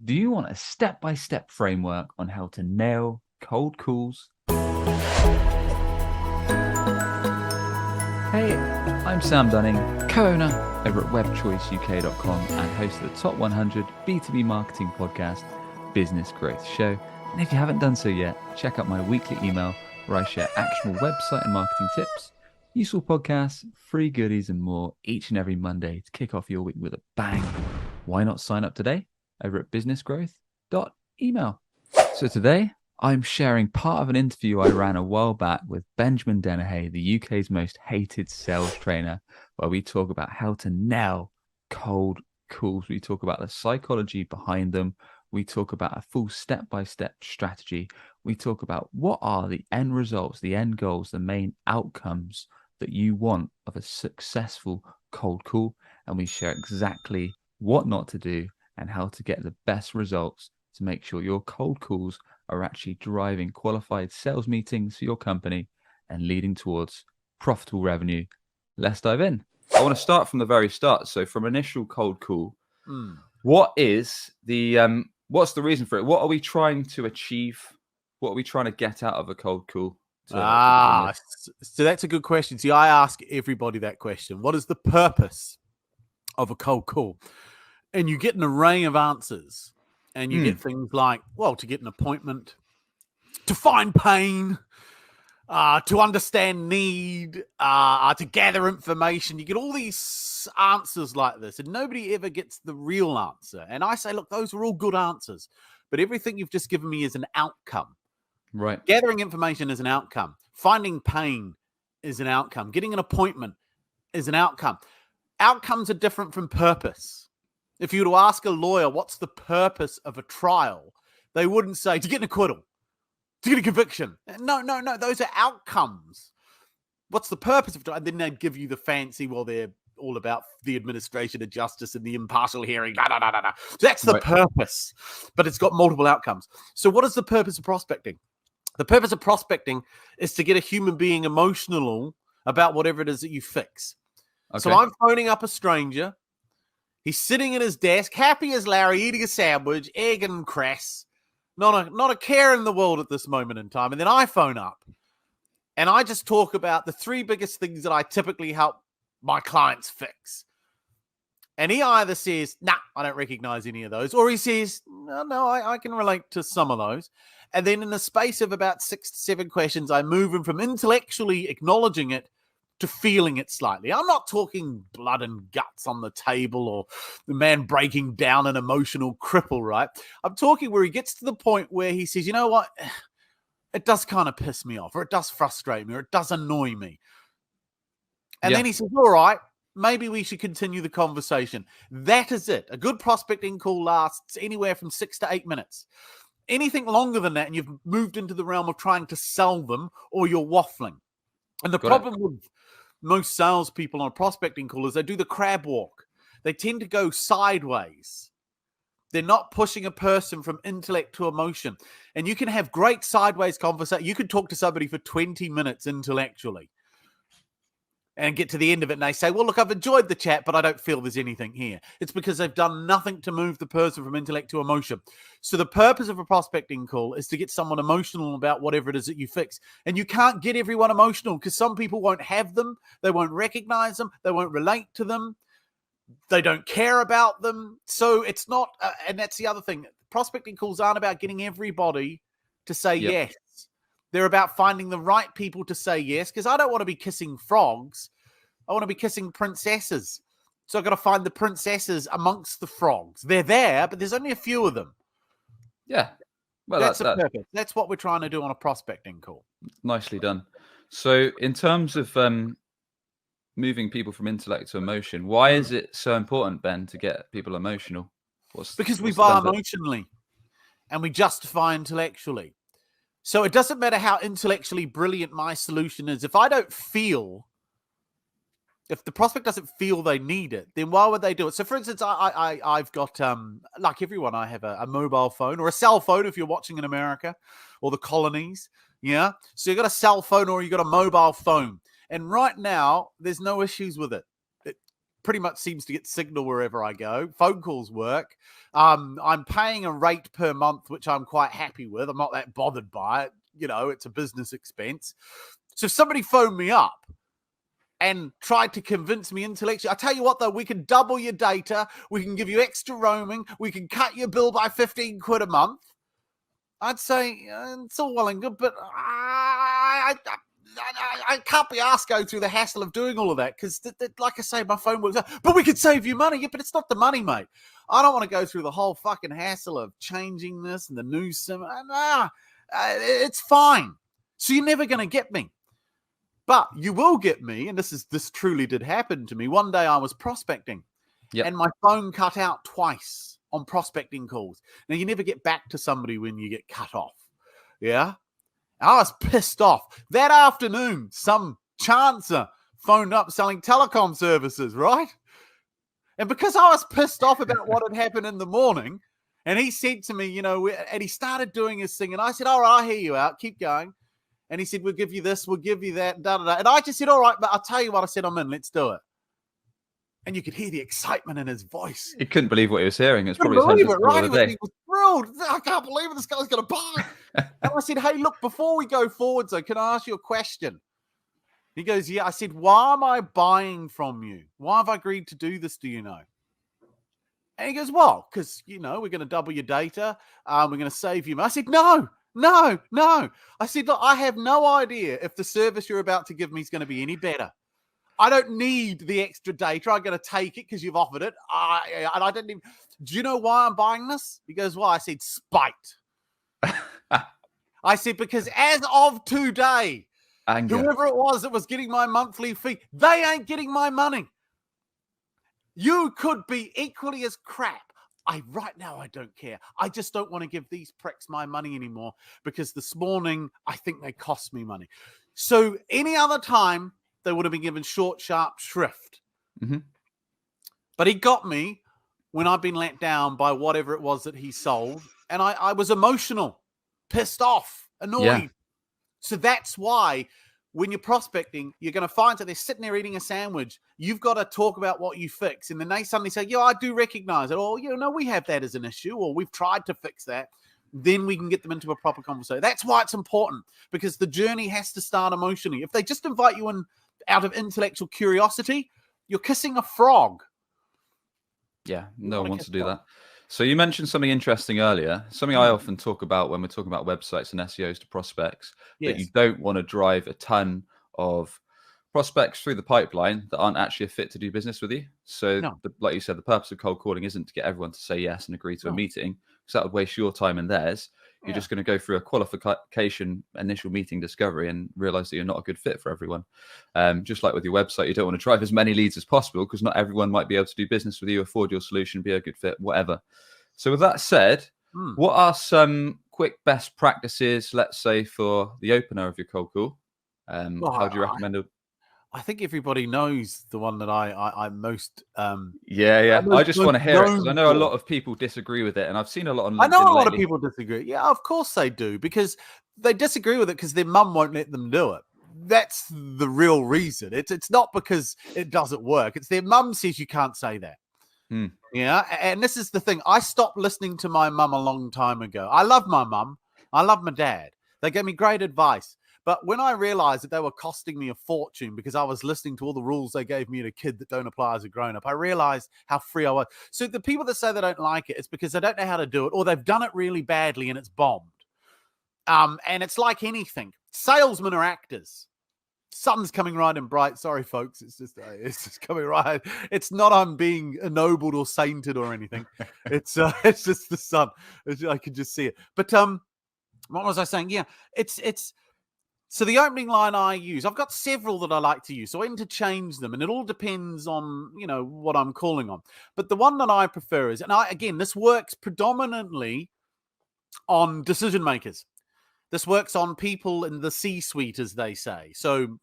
Do you want a step-by-step framework on how to nail cold calls? Hey, I'm Sam Dunning, co-owner over at webchoiceuk.com and host of the Top 100 B2B Marketing Podcast, Business Growth Show. And if you haven't done so yet, check out my weekly email where I share actionable website and marketing tips, useful podcasts, free goodies, and more each and every Monday to kick off your week with a bang. Why not sign up today over at businessgrowth.email? So today, I'm sharing part of an interview I ran a while back with Benjamin Dennehy, the UK's most hated sales trainer, where we talk about how to nail cold calls. We talk about the psychology behind them. We talk about a full step-by-step strategy. We talk about what are the end results, the end goals, the main outcomes that you want of a successful cold call. And we share exactly what not to do and how to get the best results to make sure your cold calls are actually driving qualified sales meetings for your company and leading towards profitable revenue. Let's dive in. I want to start from the very start. So from initial cold call, what is the what's the reason for it? What are we trying to achieve? What are we trying to get out of a cold call? So that's a good question. See, I ask everybody that question. What is the purpose of a cold call? And you get an array of answers. And you get things like, well, to get an appointment, to find pain, to understand need, to gather information. You get all these answers like this, and nobody ever gets the real answer. And I say, look, those are all good answers, but everything you've just given me is an outcome. Right. Gathering information is an outcome. Finding pain is an outcome. Getting an appointment is an outcome. Outcomes are different from purpose. If you were to ask a lawyer, what's the purpose of a trial? They wouldn't say, to get an acquittal, to get a conviction. No. Those are outcomes. What's the purpose of trial? And then they'd give you the fancy, well, they're all about the administration of justice and the impartial hearing. That's the purpose. But it's got multiple outcomes. So what is the purpose of prospecting? The purpose of prospecting is to get a human being emotional about whatever it is that you fix. Okay. So I'm phoning up a stranger. He's sitting at his desk, happy as Larry, eating a sandwich, egg and cress. Not a care in the world at this moment in time. And then I phone up and I just talk about the three biggest things that I typically help my clients fix. And he either says, nah, I don't recognize any of those. Or he says, no, I can relate to some of those. And then in the space of about 6 to 7 questions, I move him from intellectually acknowledging it to feeling it slightly. I'm not talking blood and guts on the table or the man breaking down an emotional cripple, right? I'm talking where he gets to the point where he says, you know what? It does kind of piss me off, or it does frustrate me, or it does annoy me. And then he says, all right, maybe we should continue the conversation. That is it. A good prospecting call lasts anywhere from 6 to 8 minutes. Anything longer than that, and you've moved into the realm of trying to sell them, or you're waffling. And the problem with most salespeople on a prospecting call is they do the crab walk. They tend to go sideways. They're not pushing a person from intellect to emotion. And you can have great sideways conversation. You can talk to somebody for 20 minutes intellectually and get to the end of it and they say, well, look, I've enjoyed the chat, but I don't feel there's anything here. It's because they've done nothing to move the person from intellect to emotion. So the purpose of a prospecting call is to get someone emotional about whatever it is that you fix. And you can't get everyone emotional because some people won't have them. They won't recognize them. They won't relate to them. They don't care about them. So it's not, and that's the other thing. Prospecting calls aren't about getting everybody to say yes. They're about finding the right people to say yes, because I don't want to be kissing frogs. I want to be kissing princesses. So I've got to find the princesses amongst the frogs. They're there, but there's only a few of them. Yeah. Well, that's the purpose. That's what we're trying to do on a prospecting call. Nicely done. So in terms of moving people from intellect to emotion, why is it so important, Ben, to get people emotional? Because we buy emotionally and we justify intellectually. So it doesn't matter how intellectually brilliant my solution is. If I don't feel, if the prospect doesn't feel they need it, then why would they do it? So for instance, I've got, like everyone, I have a mobile phone or a cell phone if you're watching in America or the colonies. Yeah. So you've got a cell phone or you've got a mobile phone. And right now, there's no issues with it. pretty much seems to get signal wherever I go. Phone calls work. I'm paying a rate per month, which I'm quite happy with. I'm not that bothered by it. It's a business expense. So if somebody phoned me up and tried to convince me intellectually, I tell you what, though, we can double your data. We can give you extra roaming. We can cut your bill by 15 quid a month. I'd say it's all well and good, but I can't be asked go through the hassle of doing all of that because, like I say, my phone works out. But we could save you money. Yeah, but it's not the money, mate. I don't want to go through the whole fucking hassle of changing this and the new SIM. It's fine. So you're never going to get me. But you will get me, and this truly did happen to me. One day I was prospecting, and my phone cut out twice on prospecting calls. Now, you never get back to somebody when you get cut off. Yeah? I was pissed off. That afternoon, some chancer phoned up selling telecom services, right? And because I was pissed off about what had happened in the morning, and he said to me, and he started doing his thing, and I said, all right, I hear you out. Keep going. And he said, we'll give you this, we'll give you that, da-da-da. And I just said, all right, but I'll tell you what. I said, I'm in. Let's do it. And you could hear the excitement in his voice. He couldn't believe what he was hearing. It's Couldn't probably believe it, right? He was thrilled. I can't believe it. This guy's going to buy. And I said, hey, look, before we go forward, though, can I ask you a question? He goes, yeah. I said, why am I buying from you? Why have I agreed to do this, do you know? And he goes, well, because, we're going to double your data. We're going to save you. I said, no. I said, look, I have no idea if the service you're about to give me is going to be any better. I don't need the extra data. I'm going to take it because you've offered it. And I didn't even. Do you know why I'm buying this? He goes, well, I said, spite. I said, because as of today, Anger. whoever it was that was getting my monthly fee, they ain't getting my money. You could be equally as crap. Right now, I don't care. I just don't want to give these pricks my money anymore because this morning, I think they cost me money. So any other time, they would have been given short, sharp shrift. Mm-hmm. But he got me when I've been let down by whatever it was that he sold. And I was emotional, pissed off, annoyed. Yeah. So that's why when you're prospecting, you're going to find that they're sitting there eating a sandwich. You've got to talk about what you fix. And then they suddenly say, yeah, I do recognize it. Or, we have that as an issue. Or we've tried to fix that. Then we can get them into a proper conversation. That's why it's important because the journey has to start emotionally. If they just invite you in out of intellectual curiosity, you're kissing a frog. Yeah, no one wants to do that. So you mentioned something interesting earlier, something I often talk about when we're talking about websites and SEOs to prospects, that you don't want to drive a ton of prospects through the pipeline that aren't actually a fit to do business with you. So like you said, the purpose of cold calling isn't to get everyone to say yes and agree to a meeting, because that would waste your time and theirs. You're just going to go through a qualification initial meeting discovery and realize that you're not a good fit for everyone. Just like with your website, you don't want to drive as many leads as possible because not everyone might be able to do business with you, afford your solution, be a good fit, whatever. So with that said, what are some quick best practices, let's say, for the opener of your cold call? How do you recommend it? I think everybody knows the one that I'm most. I just want to hear it because I know a lot of people disagree with it, and I've seen a lot on LinkedIn. I know a lot of people disagree. Yeah, of course they do, because they disagree with it because their mum won't let them do it. That's the real reason. It's not because it doesn't work. It's their mum says you can't say that. Yeah, and this is the thing. I stopped listening to my mum a long time ago. I love my mum. I love my dad. They gave me great advice. But when I realized that they were costing me a fortune because I was listening to all the rules they gave me as a kid that don't apply as a grown-up, I realized how free I was. So the people that say they don't like it, it's because they don't know how to do it, or they've done it really badly and it's bombed. And it's like anything. Salesmen are actors. Sun's coming right and bright. Sorry, folks. It's just coming right. It's not I'm being ennobled or sainted or anything. It's just the sun. I can just see it. But what was I saying? Yeah, it's. So the opening line I use, I've got several that I like to use. So I interchange them, and it all depends on, what I'm calling on. But the one that I prefer is, and this works predominantly on decision makers. This works on people in the C-suite, as they say. So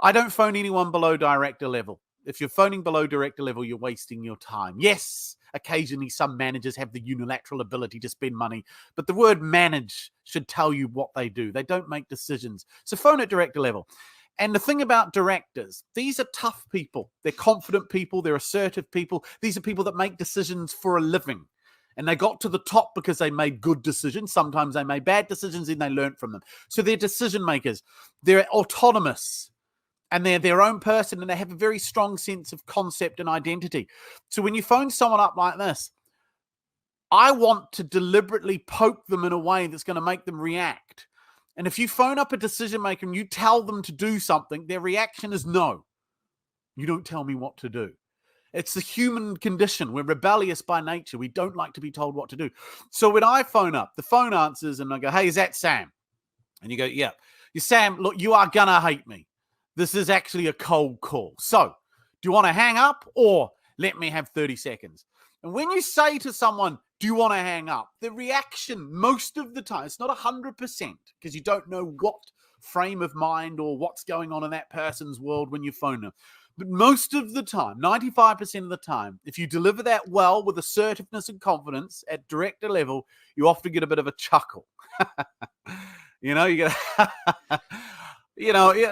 I don't phone anyone below director level. If you're phoning below director level, you're wasting your time. Yes, occasionally some managers have the unilateral ability to spend money, but the word manage should tell you what they do. They don't make decisions. So phone at director level. And the thing about directors, these are tough people. They're confident people. They're assertive people. These are people that make decisions for a living. And they got to the top because they made good decisions. Sometimes they made bad decisions and they learned from them. So they're decision makers. They're autonomous and they're their own person and they have a very strong sense of concept and identity. So when you phone someone up like this, I want to deliberately poke them in a way that's going to make them react. And if you phone up a decision maker and you tell them to do something, their reaction is no. You don't tell me what to do. It's the human condition. We're rebellious by nature. We don't like to be told what to do. So when I phone up, the phone answers and I go, hey, is that Sam? And you go, yeah. You Sam, look, you are going to hate me. This is actually a cold call. So do you want to hang up or let me have 30 seconds? And when you say to someone, do you want to hang up? The reaction most of the time, it's not 100% because you don't know what frame of mind or what's going on in that person's world when you phone them. But most of the time, 95% of the time, if you deliver that well with assertiveness and confidence at director level, you often get a bit of a chuckle. You get,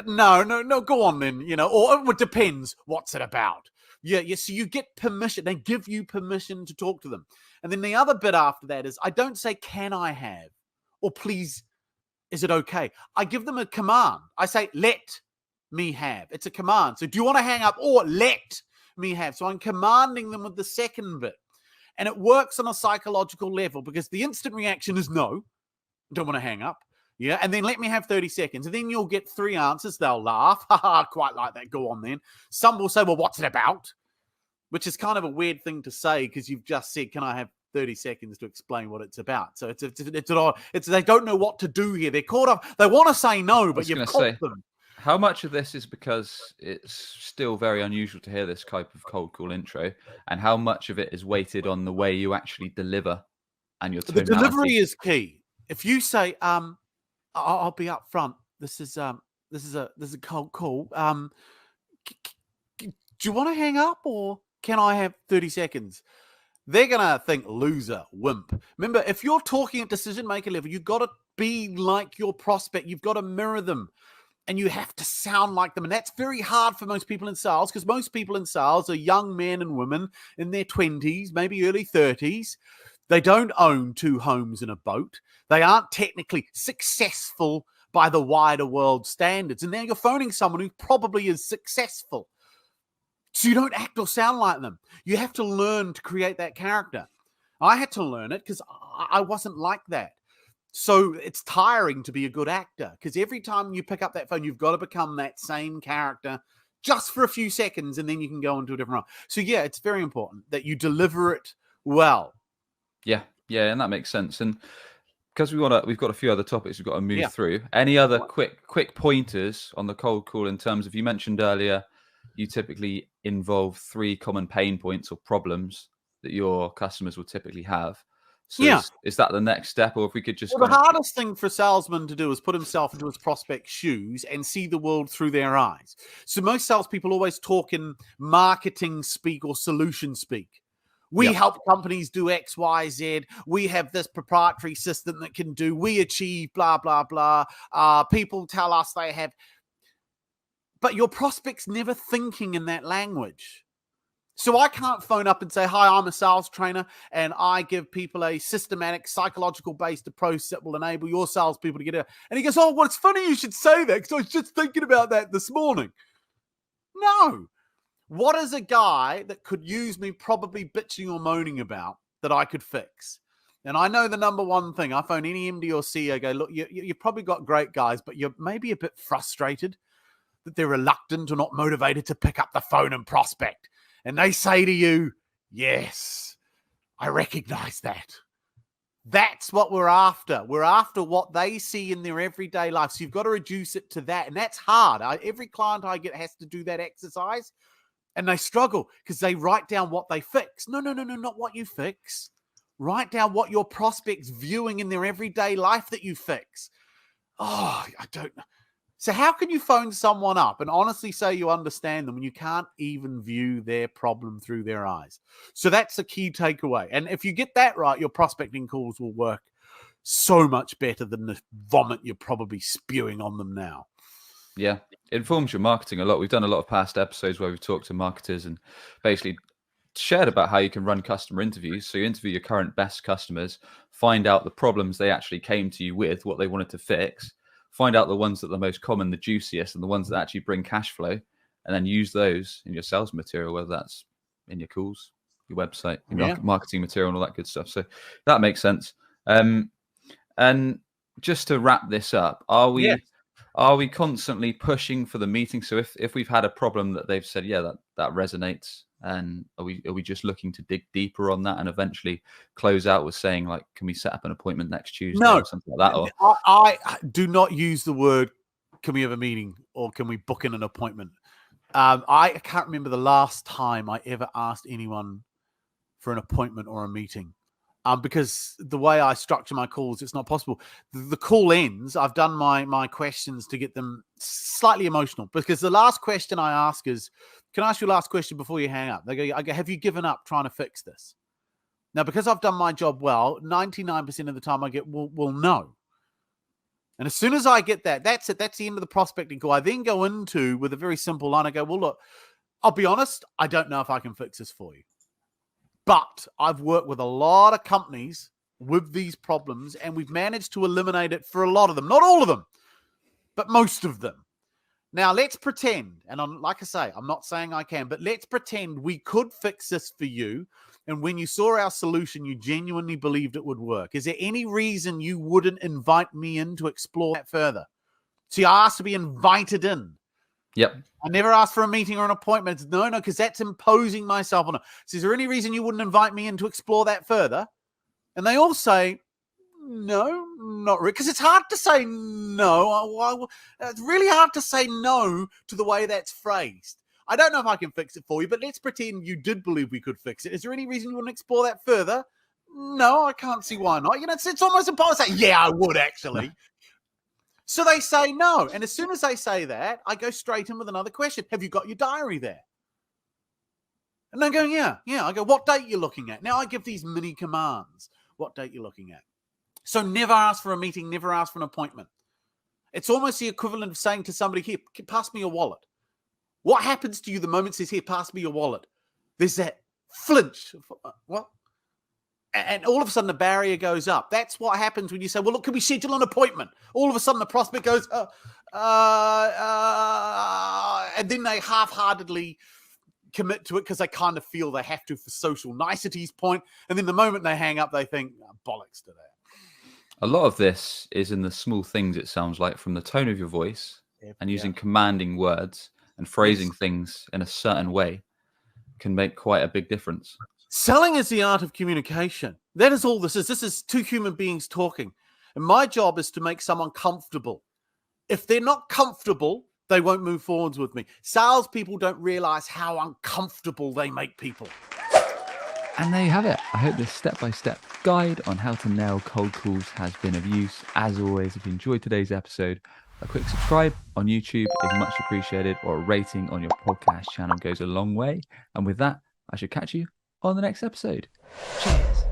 no, go on then, or it depends. What's it about? Yeah. So you get permission. They give you permission to talk to them. And then the other bit after that is I don't say, can I have? Or please, is it okay? I give them a command. I say, let me have. It's a command. So do you want to hang up or let me have? So I'm commanding them with the second bit. And it works on a psychological level because the instant reaction is no, don't want to hang up. Yeah, and then let me have 30 seconds. And then you'll get 3 answers. They'll laugh. Ha, quite like that. Go on then. Some will say, well, what's it about? Which is kind of a weird thing to say because you've just said, can I have 30 seconds to explain what it's about? So it's they don't know what to do here. They're caught up. They want to say no, but you've caught them. How much of this is because it's still very unusual to hear this type of cold call intro, and how much of it is weighted on the way you actually deliver and your tonality? The delivery is key. If you say, I'll be up front. This is a cold call. Do you want to hang up or can I have 30 seconds? They're going to think loser, wimp. Remember, if you're talking at decision maker level, you've got to be like your prospect. You've got to mirror them and you have to sound like them. And that's very hard for most people in sales because most people in sales are young men and women in their 20s, maybe early 30s. They don't own 2 homes and a boat. They aren't technically successful by the wider world standards. And now you're phoning someone who probably is successful. So you don't act or sound like them. You have to learn to create that character. I had to learn it because I wasn't like that. So it's tiring to be a good actor because every time you pick up that phone, you've got to become that same character just for a few seconds and then you can go into a different role. So yeah, it's very important that you deliver it well. Yeah, and that makes sense. And because we've got a few other topics we've got to move through. Any other quick pointers on the cold call in terms of, you mentioned earlier, you typically involve 3 common pain points or problems that your customers will typically have. So is that the next step, or if we could just... Well, the hardest thing for a salesman to do is put himself into his prospect's shoes and see the world through their eyes. So most salespeople always talk in marketing speak or solution speak. We help companies do X, Y, Z. We have this proprietary system that can do, we achieve blah, blah, blah. People tell us they have. But your prospect's never thinking in that language. So I can't phone up and say, hi, I'm a sales trainer and I give people a systematic psychological based approach that will enable your salespeople to get it. And he goes, oh, well, it's funny you should say that because I was just thinking about that this morning. No. What is a guy that could use me probably bitching or moaning about that I could fix? And I know the number one thing. I phone any MD or CEO, go, look, you probably got great guys, but you're maybe a bit frustrated that they're reluctant or not motivated to pick up the phone and prospect. And they say to you, yes, I recognize that. That's what we're after. We're after what they see in their everyday life. So you've got to reduce it to that. And that's hard. Every client I get has to do that exercise. And they struggle because they write down what they fix. No, not what you fix. Write down what your prospect's viewing in their everyday life that you fix. Oh, I don't know. So how can you phone someone up and honestly say you understand them when you can't even view their problem through their eyes? So that's a key takeaway. And if you get that right, your prospecting calls will work so much better than the vomit you're probably spewing on them now. Yeah, it informs your marketing a lot. We've done a lot of past episodes where we've talked to marketers and basically shared about how you can run customer interviews. So you interview your current best customers, find out the problems they actually came to you with, what they wanted to fix, find out the ones that are the most common, the juiciest, and the ones that actually bring cash flow, and then use those in your sales material, whether that's in your calls, your website, your Yeah. marketing material, and all that good stuff. So that makes sense. And just to wrap this up, are we constantly pushing for the meeting? So if we've had a problem that they've said, yeah, that resonates, and are we just looking to dig deeper on that and eventually close out with saying, like, can we set up an appointment next Tuesday No, or something like that? Or I do not use the word, can we have a meeting or can we book in an appointment? I can't remember the last time I ever asked anyone for an appointment or a meeting. Because the way I structure my calls, it's not possible. The call ends. I've done my questions to get them slightly emotional, because the last question I ask is, can I ask you a last question before you hang up? I go, have you given up trying to fix this? Now, because I've done my job well, 99% of the time I get, well, no. And as soon as I get that, that's it. That's the end of the prospecting call. I then go into with a very simple line. I go, well, look, I'll be honest, I don't know if I can fix this for you. But I've worked with a lot of companies with these problems, and we've managed to eliminate it for a lot of them. Not all of them, but most of them. Now, let's pretend, and like I say, I'm not saying I can, but let's pretend we could fix this for you. And when you saw our solution, you genuinely believed it would work. Is there any reason you wouldn't invite me in to explore that further? See, I asked to be invited in. yep. I never asked for a meeting or an appointment. No, because that's imposing myself on it. So is there any reason you wouldn't invite me in to explore that further? And they all say, no, not really. Because it's hard to say no. It's really hard to say no to the way that's phrased. I don't know if I can fix it for you, but let's pretend you did believe we could fix it. Is there any reason you wouldn't explore that further? No, I can't see why not. It's almost impossible to say, yeah, I would actually. So they say no. And as soon as they say that, I go straight in with another question. Have you got your diary there? And they go, yeah. I go, what date are you looking at? Now I give these mini commands. What date you're looking at? So never ask for a meeting, never ask for an appointment. It's almost the equivalent of saying to somebody, here, pass me your wallet. What happens to you the moment it says, here, pass me your wallet? There's that flinch. What? And all of a sudden the barrier goes up. That's what happens when you say, well, look, can we schedule an appointment? All of a sudden the prospect goes, and then they half-heartedly commit to it because they kind of feel they have to for social niceties point. And then the moment they hang up, they think, bollocks to that. A lot of this is in the small things, it sounds like, from the tone of your voice and using commanding words and phrasing things in a certain way can make quite a big difference. Selling is the art of communication. That is all this is. This is two human beings talking. And my job is to make someone comfortable. If they're not comfortable, they won't move forwards with me. Salespeople don't realize how uncomfortable they make people. And there you have it. I hope this step-by-step guide on how to nail cold calls has been of use. As always, if you enjoyed today's episode, a quick subscribe on YouTube is much appreciated, or a rating on your podcast channel goes a long way. And with that, I should catch you on the next episode. Cheers.